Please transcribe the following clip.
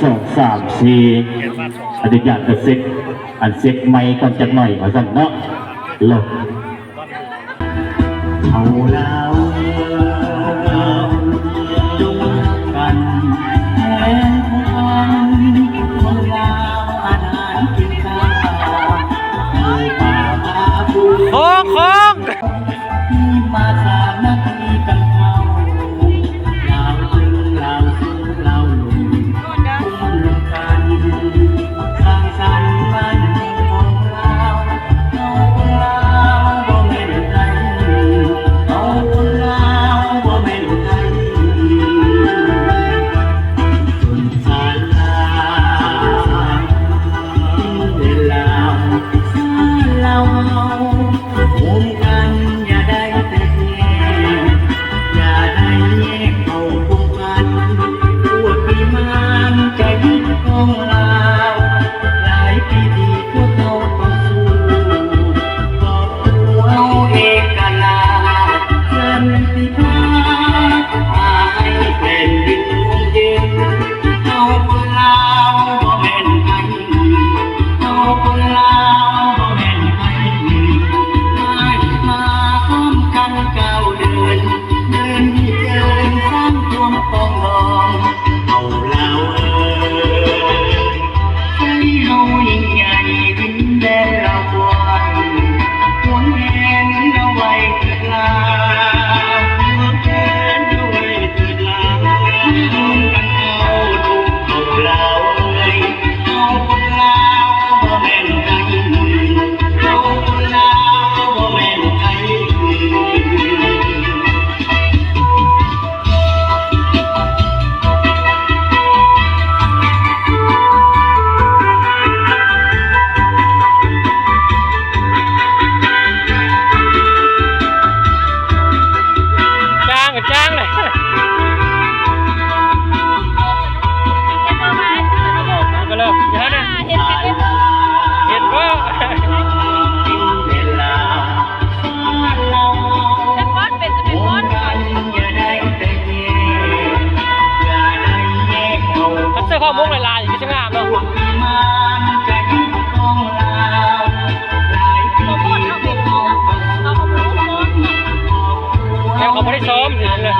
2 3 4อนุญาตจะเซ็กอันเซ็กไม่ก่อนจักหน่อยมาสั่นเนาะลงเอาแล้วจุงกันแทนคนลาวอาหารกินข้าวป่ามาปูโค้งที่มาสามัคคีกันเข้าลาวตึงลาวสูงลาวหนุ่มคุ้มกันสร้างสรรค์บ้านของเราเอาลาวบ่แม่นไทยเอาลาวบ่แม่นไทยคนสาลาเวลาสาลาวห่วมกันอย่าได้แต่แยกอย่าได้แยกเอาพวกกันพวกที่มันจะยึดของเราหลายปีที่พวกเราต่อสู้ต่อสู้เอาเอกราชสันติภาพให้แผ่นดินร่มเย็นเอาคนลาวบ่แม่นไทยเอาคนลาวบ่แม่นไทยมาพร้อมกันก้าวเดินที่เดินสร้างความปองดองเอาลาวให้เฮายิ่งใหญ่ดินแดนเรากว้างห่วงแหนเอาไว้เถิดลาวห่วงแหนเอาไว้เถิดลาวร่วมกันเอาดุเอาลาวเอาคนลาวบ่แม่นไทยเอาคนลาวบ่แม่นไทยจ้างเลยก็เลยอย่าเนี่ยเห็นก็มันเสื้อข้อมุกลายๆอย่างนี้จะงามเนาะแล้วเขาไม่ได้ซ้อมสิเลย